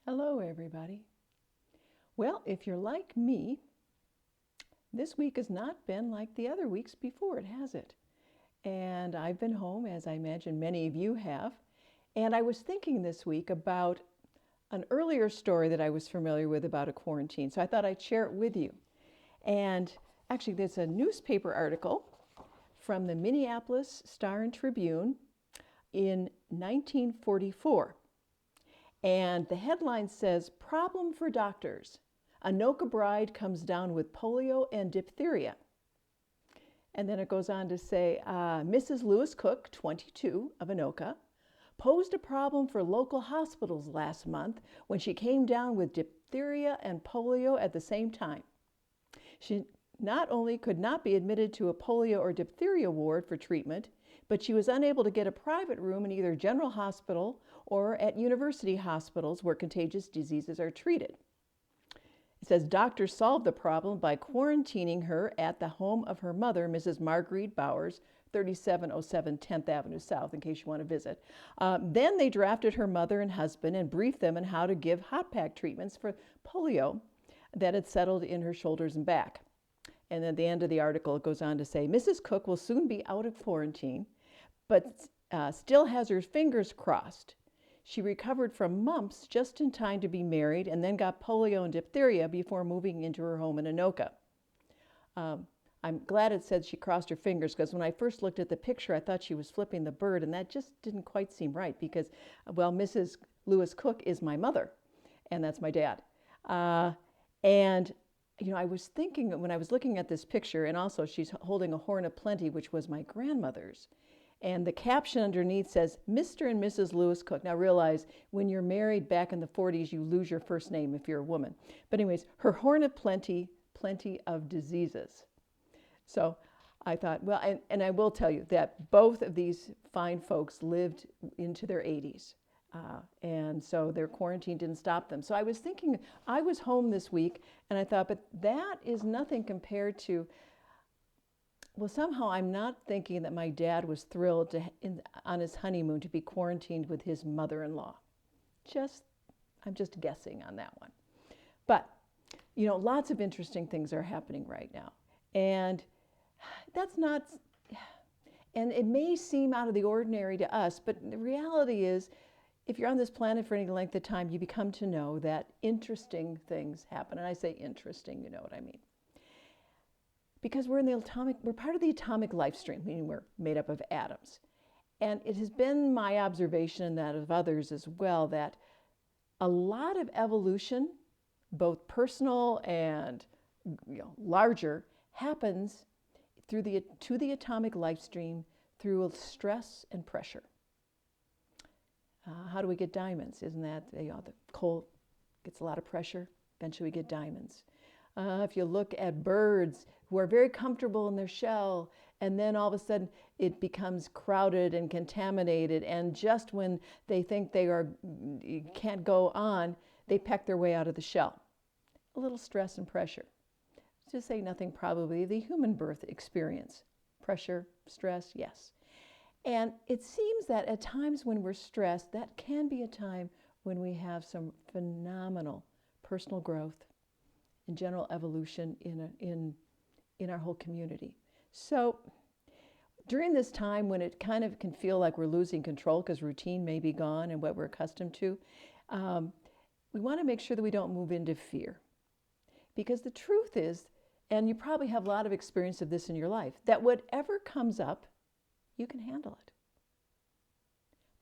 Hello, everybody. Well, if you're like me, this week has not been like the other weeks before it, has it? And I've been home, as I imagine many of you have. And I was thinking this week about an earlier story that I was familiar with about a quarantine. So I thought I'd share it with you. And actually, there's a newspaper article from the Minneapolis Star and Tribune in 1944. And the headline says, "Problem for Doctors. Anoka bride comes down with polio and diphtheria." And then it goes on to say, Mrs. Lewis Cook, 22, of Anoka, posed a problem for local hospitals last month when she came down with diphtheria and polio at the same time. She not only could not be admitted to a polio or diphtheria ward for treatment, but she was unable to get a private room in either general hospital or at university hospitals where contagious diseases are treated. It says doctors solved the problem by quarantining her at the home of her mother, Mrs. Marguerite Bowers, 3707 10th Avenue South, in case you want to visit. Then they drafted her mother and husband and briefed them on how to give hot pack treatments for polio that had settled in her shoulders and back. And at the end of the article, it goes on to say, Mrs. Cook will soon be out of quarantine, but still has her fingers crossed. She recovered from mumps just in time to be married and then got polio and diphtheria before moving into her home in Anoka. I'm glad it said she crossed her fingers, because when I first looked at the picture, I thought she was flipping the bird, and that just didn't quite seem right because, well, Mrs. Lewis Cook is my mother, and that's my dad. And I was thinking when I was looking at this picture, and also she's holding a horn of plenty, which was my grandmother's. And the caption underneath says, Mr. and Mrs. Lewis Cook. Now realize, when you're married back in the 40s, you lose your first name if you're a woman. But anyways, her horn of plenty, plenty of diseases. So I thought, well, and I will tell you that both of these fine folks lived into their 80s. And so their quarantine didn't stop them. So I was thinking, I was home this week, and I thought, but that is nothing compared to, well, somehow I'm not thinking that my dad was thrilled on his honeymoon to be quarantined with his mother-in-law. I'm just guessing on that one. But, lots of interesting things are happening right now. And and it may seem out of the ordinary to us, but the reality is, if you're on this planet for any length of time, you become to know that interesting things happen. And I say interesting, you know what I mean. Because we're part of the atomic life stream, meaning we're made up of atoms. And it has been my observation, and that of others as well, that a lot of evolution, both personal and larger, happens to the atomic life stream through stress and pressure. How do we get diamonds? Isn't that, the coal gets a lot of pressure, eventually we get diamonds. If you look at birds who are very comfortable in their shell, and then all of a sudden it becomes crowded and contaminated, and just when they think can't go on, they peck their way out of the shell. A little stress and pressure. To say nothing probably the human birth experience. Pressure, stress, yes. And it seems that at times when we're stressed, that can be a time when we have some phenomenal personal growth and general evolution in our whole community. So during this time when it kind of can feel like we're losing control because routine may be gone and what we're accustomed to, we want to make sure that we don't move into fear. Because the truth is, and you probably have a lot of experience of this in your life, that whatever comes up, you can handle it.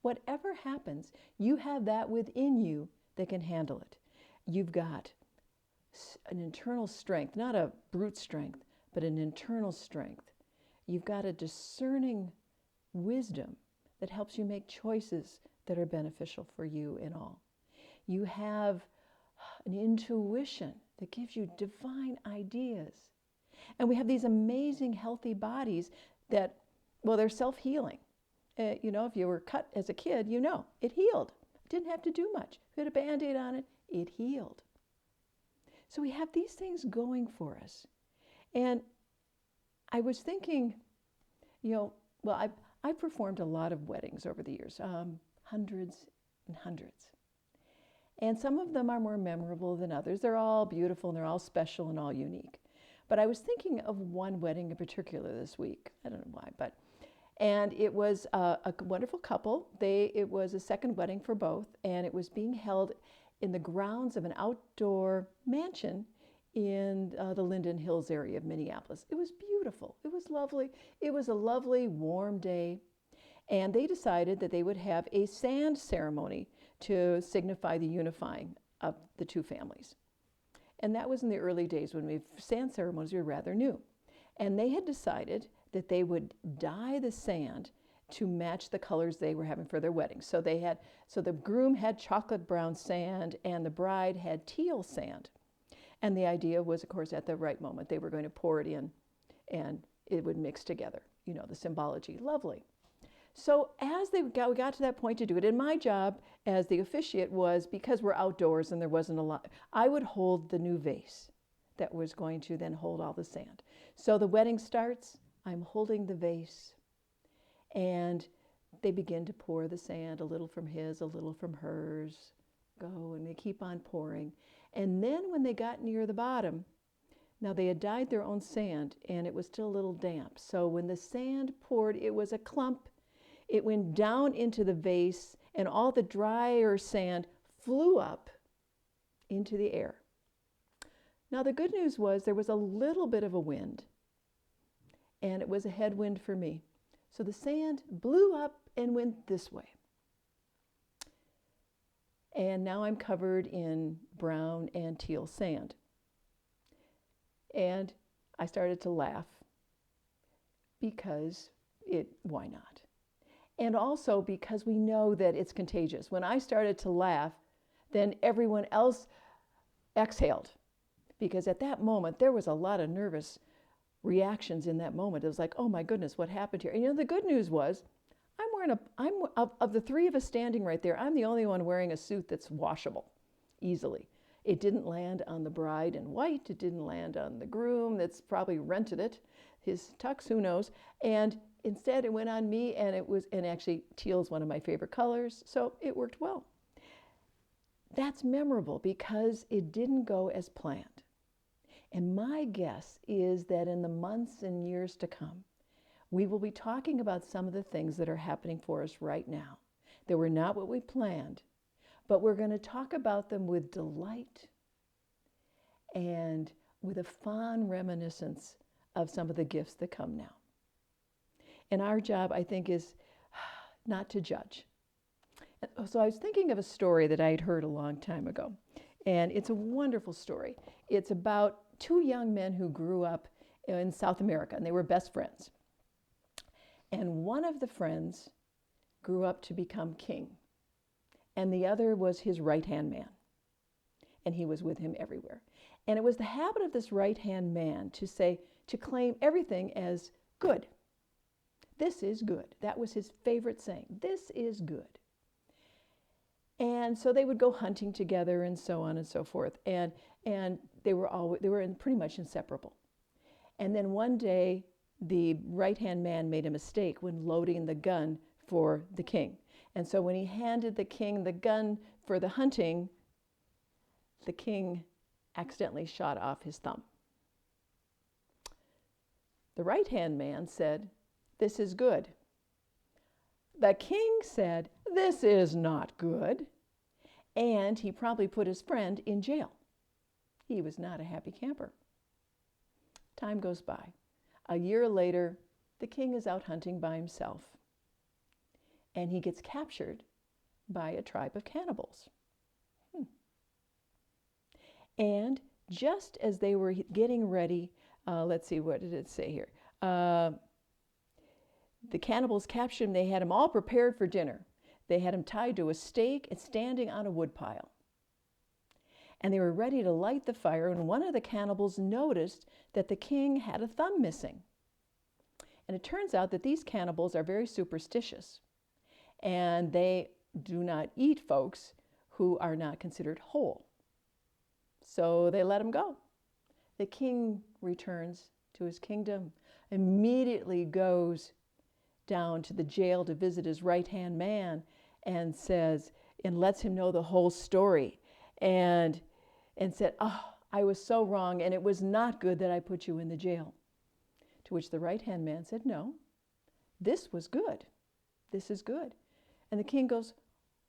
Whatever happens, you have that within you that can handle it. You've got an internal strength, not a brute strength, but an internal strength. You've got a discerning wisdom that helps you make choices that are beneficial for you in all. You have an intuition that gives you divine ideas. And we have these amazing healthy bodies that, well, they're self-healing. If you were cut as a kid, it healed. It didn't have to do much. If you had a Band-Aid on it, it healed. So we have these things going for us. And I was thinking, I've performed a lot of weddings over the years, hundreds and hundreds. And some of them are more memorable than others. They're all beautiful and they're all special and all unique. But I was thinking of one wedding in particular this week. I don't know why, and it was a wonderful couple. It was a second wedding for both, and it was being held in the grounds of an outdoor mansion in the Linden Hills area of Minneapolis. It was beautiful. It was lovely. It was a lovely, warm day. And they decided that they would have a sand ceremony to signify the unifying of the two families. And that was in the early days when sand ceremonies were rather new. And they had decided that they would dye the sand to match the colors they were having for their wedding. So the groom had chocolate brown sand and the bride had teal sand. And the idea was, of course, at the right moment, they were going to pour it in and it would mix together. You know, the symbology, lovely. So as we got to that point to do it, and my job as the officiate was, because we're outdoors and there wasn't a lot, I would hold the new vase that was going to then hold all the sand. So the wedding starts, I'm holding the vase, and they begin to pour the sand, a little from his, a little from hers, and they keep on pouring. And then when they got near the bottom, now they had dyed their own sand and it was still a little damp. So when the sand poured, it was a clump. It went down into the vase and all the drier sand flew up into the air. Now the good news was there was a little bit of a wind and it was a headwind for me. So the sand blew up and went this way. And now I'm covered in brown and teal sand. And I started to laugh because why not? And also because we know that it's contagious. When I started to laugh, then everyone else exhaled. Because at that moment, there was a lot of nervous reactions in that moment. It was like, oh my goodness, what happened here? And you know, the good news was, of the three of us standing right there, I'm the only one wearing a suit that's washable easily. It didn't land on the bride in white. It didn't land on the groom that's probably rented it, his tux, who knows. And instead it went on me, and actually teal is one of my favorite colors, so it worked well. That's memorable because it didn't go as planned. And my guess is that in the months and years to come, we will be talking about some of the things that are happening for us right now that were not what we planned, but we're going to talk about them with delight and with a fond reminiscence of some of the gifts that come now. And our job, I think, is not to judge. So I was thinking of a story that I had heard a long time ago, and it's a wonderful story. It's about two young men who grew up in South America, and they were best friends. And one of the friends grew up to become king, and the other was his right-hand man, and he was with him everywhere. And it was the habit of this right-hand man to claim everything as good. This is good. That was his favorite saying. This is good. And so they would go hunting together and so on and so forth. And they were pretty much inseparable. And then one day, the right-hand man made a mistake when loading the gun for the king. And so when he handed the king the gun for the hunting, the king accidentally shot off his thumb. The right-hand man said, "This is good." The king said, "This is not good." And he probably put his friend in jail. He was not a happy camper. Time goes by. A year later, the king is out hunting by himself. And he gets captured by a tribe of cannibals. And just as they were getting ready, let's see, what did it say here? The cannibals captured him. They had him all prepared for dinner. They had him tied to a stake and standing on a woodpile. And they were ready to light the fire, and one of the cannibals noticed that the king had a thumb missing. And it turns out that these cannibals are very superstitious, and they do not eat folks who are not considered whole. So they let him go. The king returns to his kingdom, immediately goes down to the jail to visit his right-hand man and lets him know the whole story. and said, "Oh, I was so wrong, and it was not good that I put you in the jail." To which the right-hand man said, "No, this was good. This is good." And the king goes,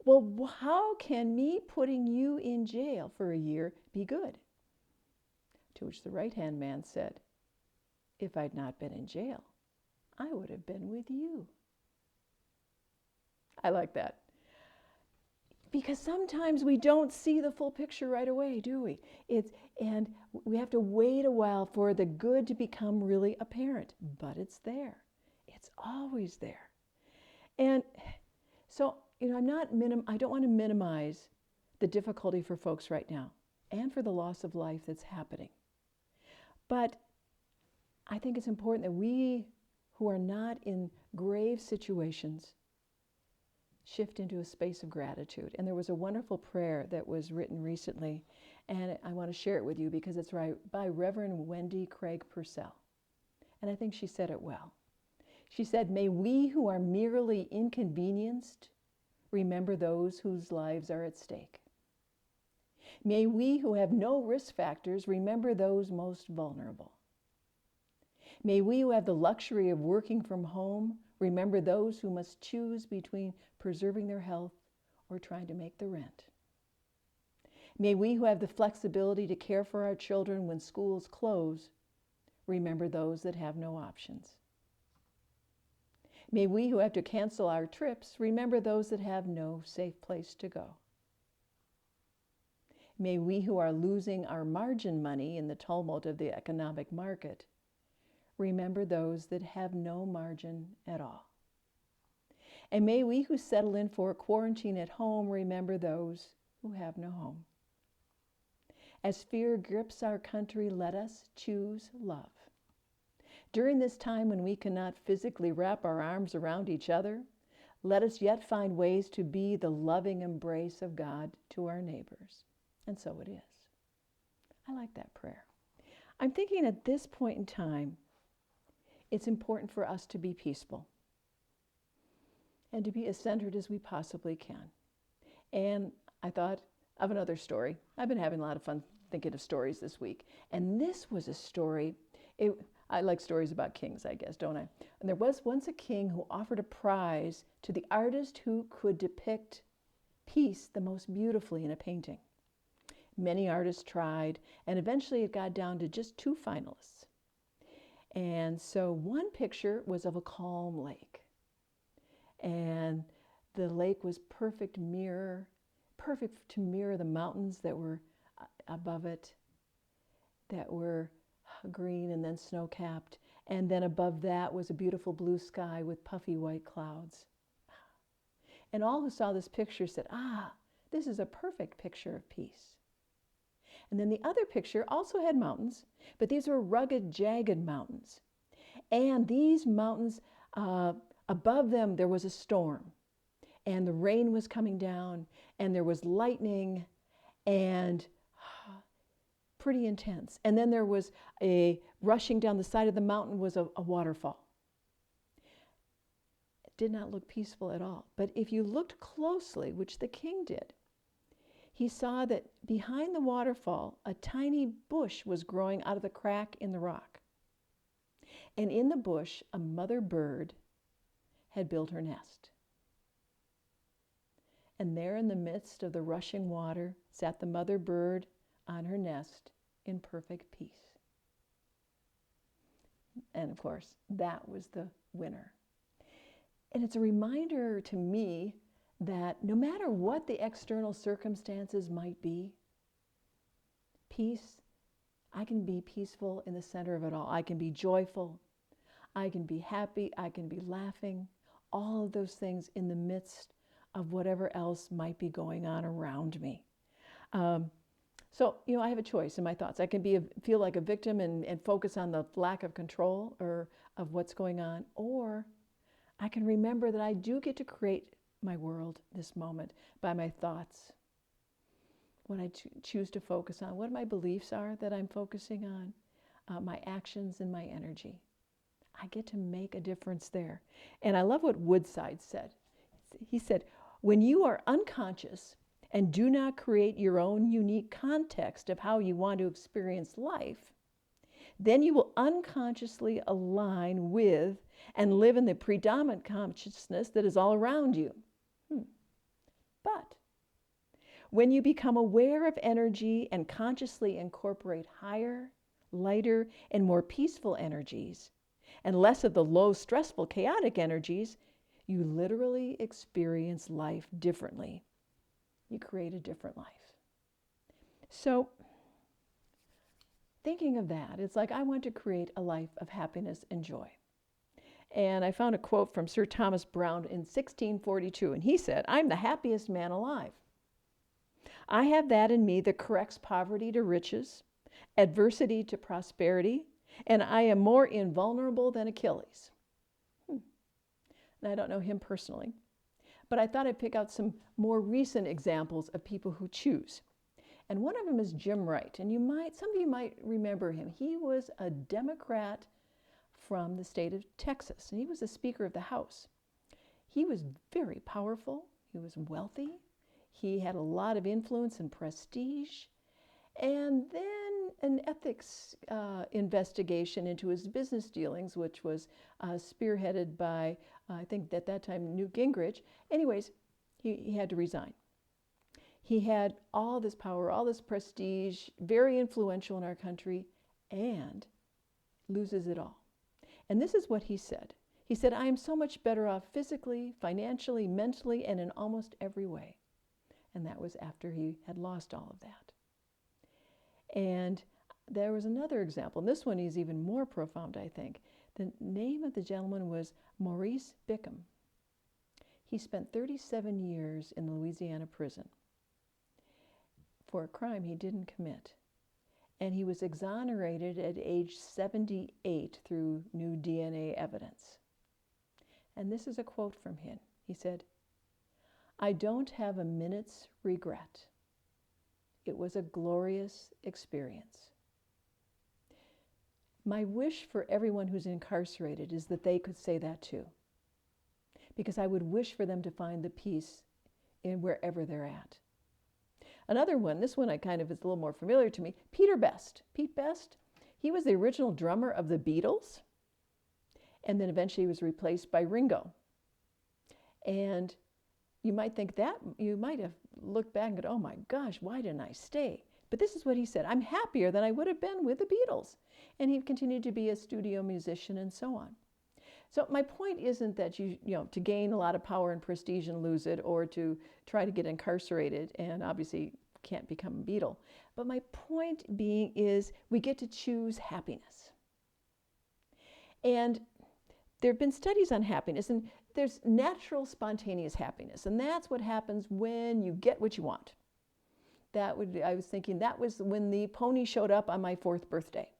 "Well, how can me putting you in jail for a year be good?" To which the right-hand man said, "If I'd not been in jail, I would have been with you." I like that. Because sometimes we don't see the full picture right away, do we? And we have to wait a while for the good to become really apparent, but it's there. It's always there. And so, I don't want to minimize the difficulty for folks right now and for the loss of life that's happening. But I think it's important that we who are not in grave situations shift into a space of gratitude. And there was a wonderful prayer that was written recently, and I want to share it with you because it's by Reverend Wendy Craig Purcell. And I think she said it well. She said, "May we who are merely inconvenienced remember those whose lives are at stake. May we who have no risk factors remember those most vulnerable. May we who have the luxury of working from home remember those who must choose between preserving their health or trying to make the rent. May we who have the flexibility to care for our children when schools close remember those that have no options. May we who have to cancel our trips remember those that have no safe place to go. May we who are losing our margin money in the tumult of the economic market remember those that have no margin at all. And may we who settle in for a quarantine at home remember those who have no home. As fear grips our country, let us choose love. During this time when we cannot physically wrap our arms around each other, let us yet find ways to be the loving embrace of God to our neighbors. And so it is. I like that prayer. I'm thinking at this point in time, it's important for us to be peaceful and to be as centered as we possibly can. And I thought of another story. I've been having a lot of fun thinking of stories this week. And this was a story. I like stories about kings, I guess, don't I? And there was once a king who offered a prize to the artist who could depict peace the most beautifully in a painting. Many artists tried, and eventually it got down to just 2 finalists. And so one picture was of a calm lake. And the lake was perfect to mirror the mountains that were above it, that were green and then snow-capped. And then above that was a beautiful blue sky with puffy white clouds. And all who saw this picture said, this is a perfect picture of peace. And then the other picture also had mountains, but these were rugged, jagged mountains. And these mountains, above them there was a storm. And the rain was coming down, and there was lightning, and pretty intense. And then there was rushing down the side of the mountain was a waterfall. It did not look peaceful at all. But if you looked closely, which the king did, he saw that behind the waterfall, a tiny bush was growing out of the crack in the rock. And in the bush, a mother bird had built her nest. And there in the midst of the rushing water sat the mother bird on her nest in perfect peace. And of course, that was the winner. And it's a reminder to me that no matter what the external circumstances might be, peace, I can be peaceful in the center of it all. I can be joyful. I can be happy. I can be laughing. All of those things in the midst of whatever else might be going on around me. So, I have a choice in my thoughts. I can feel like a victim and focus on the lack of control or of what's going on, or I can remember that I do get to create my world this moment by my thoughts, what I choose to focus on, what my beliefs are that I'm focusing on, my actions and my energy. I get to make a difference there. And I love what Woodside said. He said, when you are unconscious and do not create your own unique context of how you want to experience life, then you will unconsciously align with and live in the predominant consciousness that is all around you. But when you become aware of energy and consciously incorporate higher, lighter, and more peaceful energies, and less of the low, stressful, chaotic energies, you literally experience life differently. You create a different life. So, thinking of that, it's like I want to create a life of happiness and joy. And I found a quote from Sir Thomas Browne in 1642, and he said, "I'm the happiest man alive. I have that in me that corrects poverty to riches, adversity to prosperity, and I am more invulnerable than Achilles." And I don't know him personally, but I thought I'd pick out some more recent examples of people who choose. And one of them is Jim Wright, and some of you might remember him. He was a Democrat from the state of Texas, and he was the Speaker of the House. He was very powerful, he was wealthy, he had a lot of influence and prestige, and then an ethics investigation into his business dealings, which was spearheaded by, I think at that time, Newt Gingrich. Anyways, he had to resign. He had all this power, all this prestige, very influential in our country, and loses it all. And this is what he said. He said, "I am so much better off physically, financially, mentally, and in almost every way." And that was after he had lost all of that. And there was another example, and this one is even more profound, I think. The name of the gentleman was Maurice Bickham. He spent 37 years in the Louisiana prison for a crime he didn't commit. And he was exonerated at age 78 through new DNA evidence. And this is a quote from him. He said, "I don't have a minute's regret. It was a glorious experience." My wish for everyone who's incarcerated is that they could say that too. Because I would wish for them to find the peace in wherever they're at. Another one, this one I kind of is a little more familiar to me, Peter Best. Pete Best, he was the original drummer of the Beatles, and then eventually he was replaced by Ringo. And you might think that, you might have looked back and go, "Oh my gosh, why didn't I stay?" But this is what he said, "I'm happier than I would have been with the Beatles." And he continued to be a studio musician and so on. So my point isn't that you to gain a lot of power and prestige and lose it, or to try to get incarcerated and obviously can't become a Beatle. But my point being is we get to choose happiness. And there have been studies on happiness, and there's natural spontaneous happiness, and that's what happens when you get what you want. I was thinking that was when the pony showed up on my 4th birthday,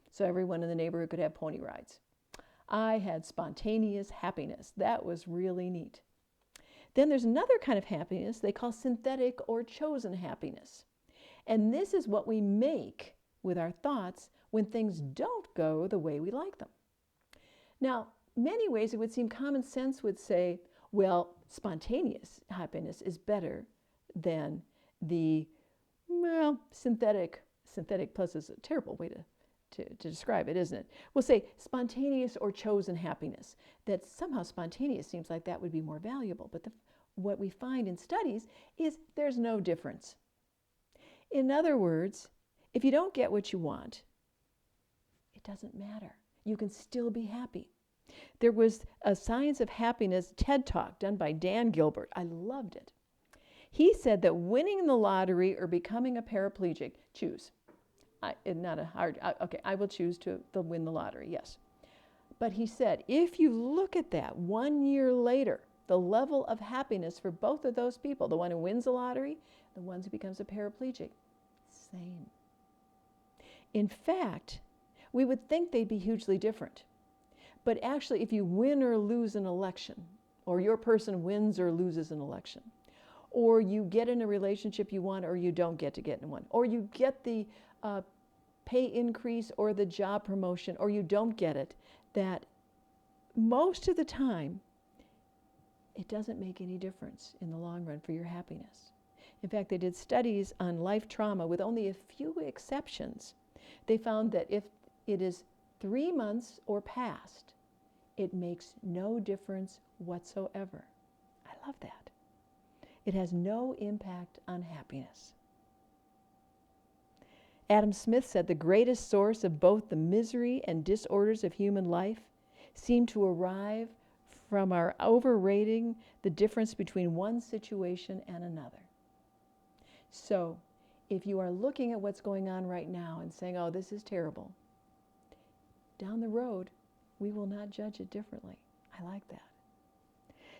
so everyone in the neighborhood could have pony rides. I had spontaneous happiness. That was really neat. Then there's another kind of happiness they call synthetic or chosen happiness. And this is what we make with our thoughts when things don't go the way we like them. Now, many ways it would seem common sense would say, well, spontaneous happiness is better than the, synthetic. Synthetic plus is a terrible way to describe it, isn't it? We'll say spontaneous or chosen happiness. That somehow spontaneous seems like that would be more valuable. But what we find in studies is there's no difference. In other words, if you don't get what you want, it doesn't matter. You can still be happy. There was a Science of Happiness TED Talk done by Dan Gilbert. I loved it. He said that winning the lottery or becoming a paraplegic, choose. I will choose to win the lottery, yes. But he said, if you look at that 1 year later, the level of happiness for both of those people, the one who wins the lottery, the one who becomes a paraplegic, same. In fact, we would think they'd be hugely different. But actually, if you win or lose an election, or your person wins or loses an election, or you get in a relationship you want or you don't get in one, or you get the pay increase or the job promotion or you don't get it, that most of the time, it doesn't make any difference in the long run for your happiness. In fact, they did studies on life trauma with only a few exceptions. They found that if it is 3 months or past, it makes no difference whatsoever. I love that. It has no impact on happiness. Adam Smith said the greatest source of both the misery and disorders of human life seem to arrive from our overrating the difference between one situation and another. So, if you are looking at what's going on right now and saying, oh, this is terrible, down the road, we will not judge it differently. I like that.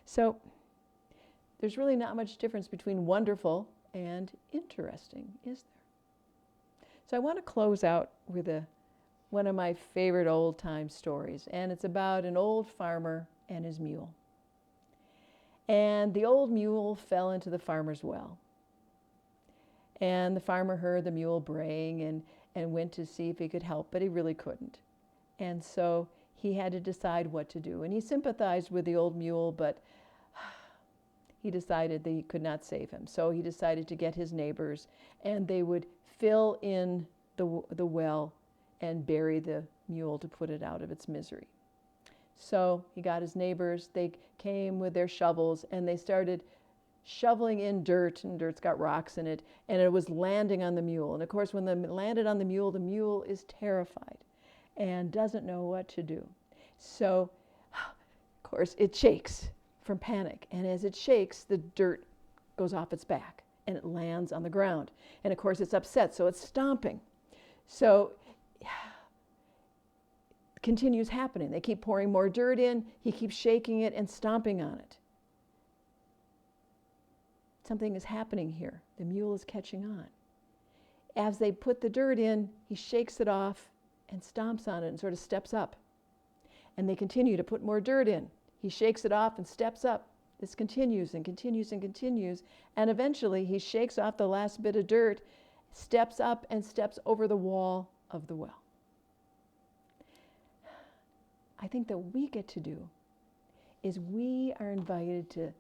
So, there's really not much difference between wonderful and interesting, is there? So I want to close out with one of my favorite old-time stories, and it's about an old farmer and his mule. And the old mule fell into the farmer's well. And the farmer heard the mule braying and went to see if he could help, but he really couldn't. And so he had to decide what to do. And he sympathized with the old mule, but he decided that he could not save him. So he decided to get his neighbors, and they would fill in the well and bury the mule to put it out of its misery. So he got his neighbors. They came with their shovels, and they started shoveling in dirt, and dirt's got rocks in it, and it was landing on the mule. And of course, when it landed on the mule is terrified and doesn't know what to do. So, of course, it shakes from panic. And as it shakes, the dirt goes off its back and it lands on the ground. And of course, it's upset, so it's stomping. So, it continues happening. They keep pouring more dirt in. He keeps shaking it and stomping on it. Something is happening here. The mule is catching on. As they put the dirt in, he shakes it off and stomps on it and sort of steps up. And they continue to put more dirt in. He shakes it off and steps up. This continues and continues and continues. And eventually he shakes off the last bit of dirt, steps up and steps over the wall of the well. I think that we get to do is we are invited to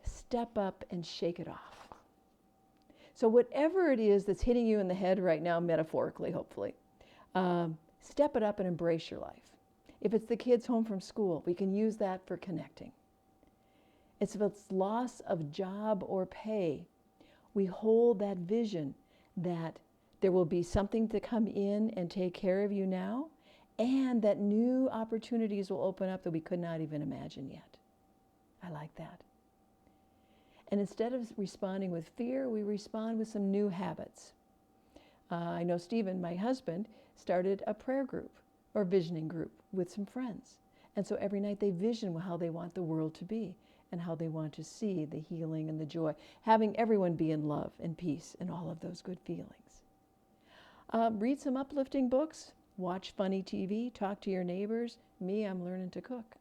step up and shake it off. So whatever it is that's hitting you in the head right now, metaphorically, hopefully, step it up and embrace your life. If it's the kids home from school, we can use that for connecting. If it's loss of job or pay, we hold that vision that there will be something to come in and take care of you now, and that new opportunities will open up that we could not even imagine yet. I like that. And instead of responding with fear, we respond with some new habits. I know Stephen, my husband, started a prayer group or visioning group with some friends. And so every night they vision how they want the world to be and how they want to see the healing and the joy, having everyone be in love and peace and all of those good feelings. Read some uplifting books, watch funny TV, talk to your neighbors. Me, I'm learning to cook.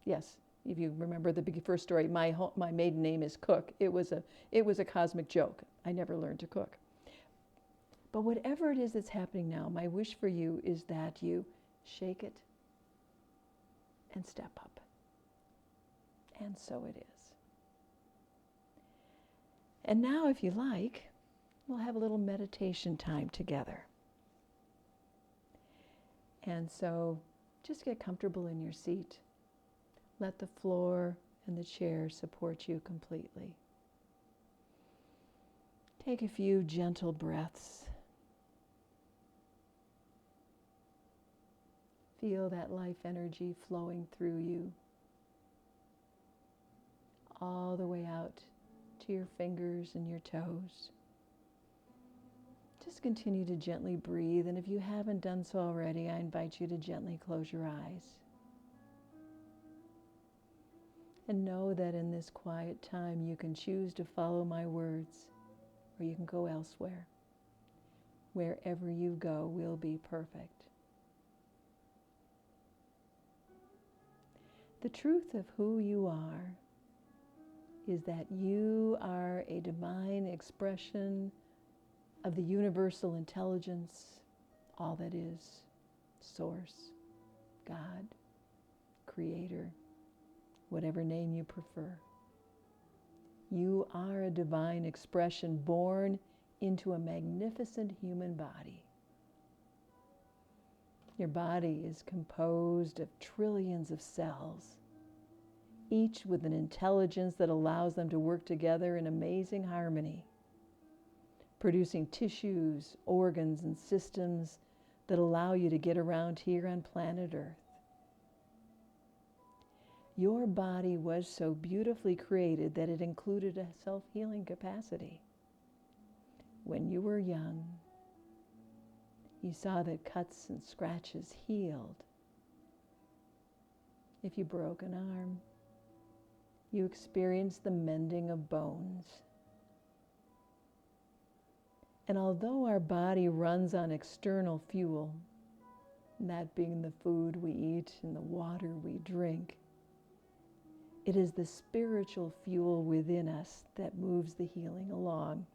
Yes, if you remember the first story, my maiden name is Cook. It was a cosmic joke. I never learned to cook. But whatever it is that's happening now, my wish for you is that you shake it and step up. And so it is. And now, if you like, we'll have a little meditation time together. And so just get comfortable in your seat. Let the floor and the chair support you completely. Take a few gentle breaths. Feel that life energy flowing through you, all the way out to your fingers and your toes. Just continue to gently breathe, and if you haven't done so already, I invite you to gently close your eyes. And know that in this quiet time you can choose to follow my words, or you can go elsewhere. Wherever you go will be perfect. The truth of who you are is that you are a divine expression of the universal intelligence, all that is, Source, God, Creator, whatever name you prefer. You are a divine expression born into a magnificent human body. Your body is composed of trillions of cells, each with an intelligence that allows them to work together in amazing harmony, producing tissues, organs, and systems that allow you to get around here on planet Earth. Your body was so beautifully created that it included a self-healing capacity. When you were young, you saw that cuts and scratches healed. If you broke an arm, you experienced the mending of bones. And although our body runs on external fuel, that being the food we eat and the water we drink, it is the spiritual fuel within us that moves the healing along.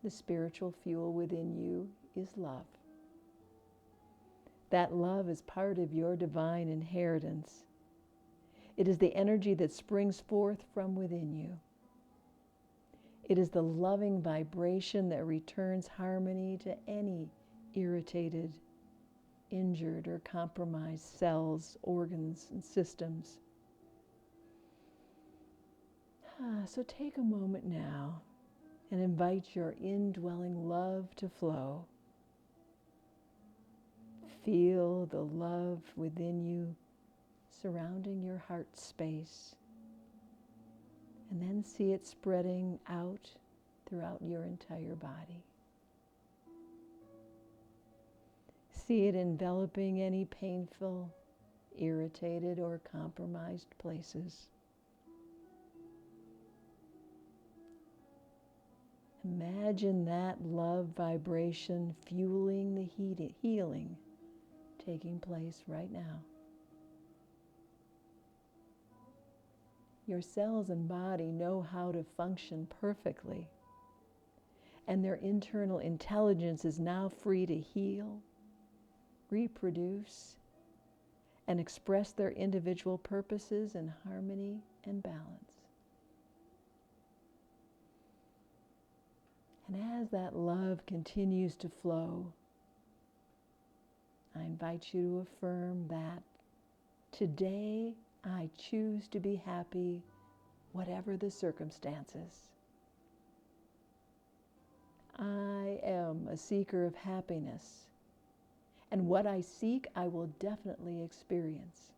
The spiritual fuel within you is love. That love is part of your divine inheritance. It is the energy that springs forth from within you. It is the loving vibration that returns harmony to any irritated, injured, or compromised cells, organs, and systems. So take a moment now and invite your indwelling love to flow. Feel the love within you surrounding your heart space, and then see it spreading out throughout your entire body. See it enveloping any painful, irritated, or compromised places. Imagine that love vibration fueling the healing taking place right now. Your cells and body know how to function perfectly, and their internal intelligence is now free to heal, reproduce, and express their individual purposes in harmony and balance. And as that love continues to flow, I invite you to affirm that today I choose to be happy, whatever the circumstances. I am a seeker of happiness, and what I seek I will definitely experience.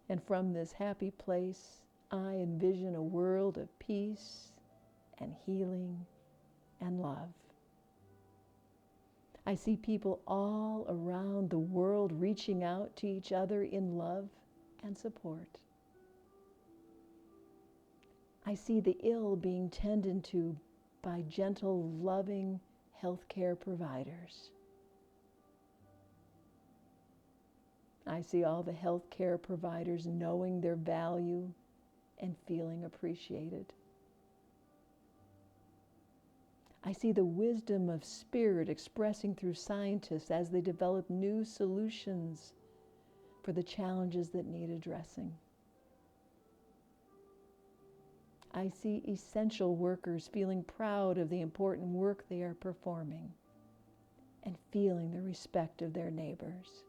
And from this happy place, I envision a world of peace and healing and love. I see people all around the world reaching out to each other in love and support. I see the ill being tended to by gentle, loving healthcare providers. I see all the healthcare providers knowing their value and feeling appreciated. I see the wisdom of spirit expressing through scientists as they develop new solutions for the challenges that need addressing. I see essential workers feeling proud of the important work they are performing and feeling the respect of their neighbors.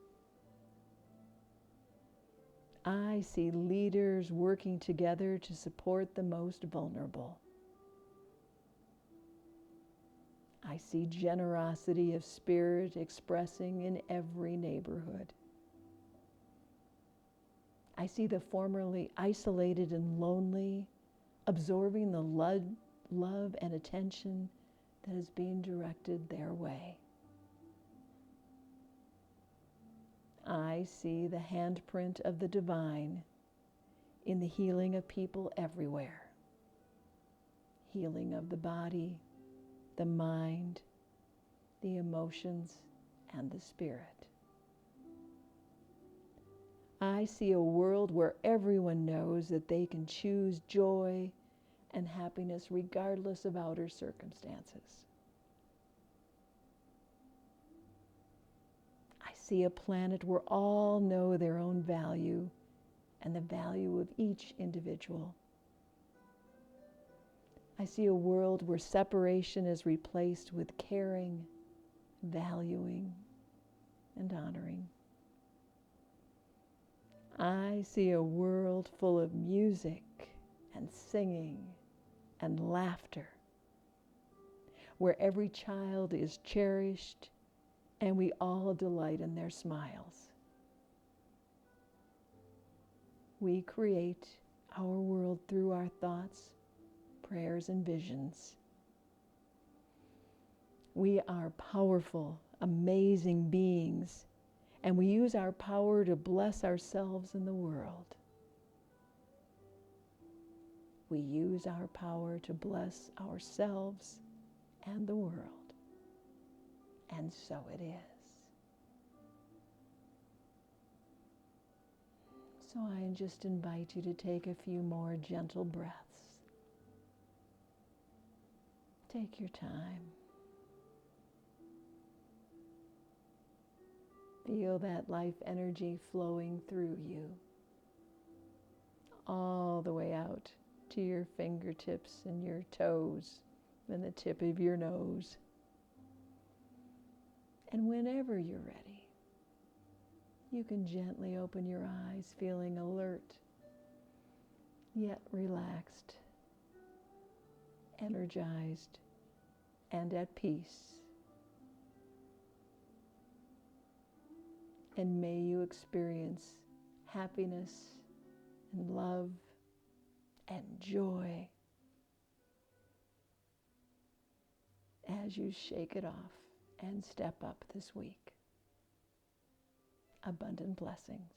I see leaders working together to support the most vulnerable. I see generosity of spirit expressing in every neighborhood. I see the formerly isolated and lonely absorbing the love and attention that is being directed their way. I see the handprint of the divine in the healing of people everywhere. Healing of the body, the mind, the emotions, and the spirit. I see a world where everyone knows that they can choose joy and happiness regardless of outer circumstances. I see a planet where all know their own value and the value of each individual. I see a world where separation is replaced with caring, valuing, and honoring. I see a world full of music and singing and laughter, where every child is cherished and we all delight in their smiles. We create our world through our thoughts, prayers, and visions. We are powerful, amazing beings, and we use our power to bless ourselves and the world. We use our power to bless ourselves and the world. And so it is. So I just invite you to take a few more gentle breaths. Take your time. Feel that life energy flowing through you, all the way out to your fingertips and your toes and the tip of your nose. And whenever you're ready, you can gently open your eyes, feeling alert, yet relaxed, energized, and at peace. And may you experience happiness and love and joy as you shake it off and step up this week. Abundant blessings.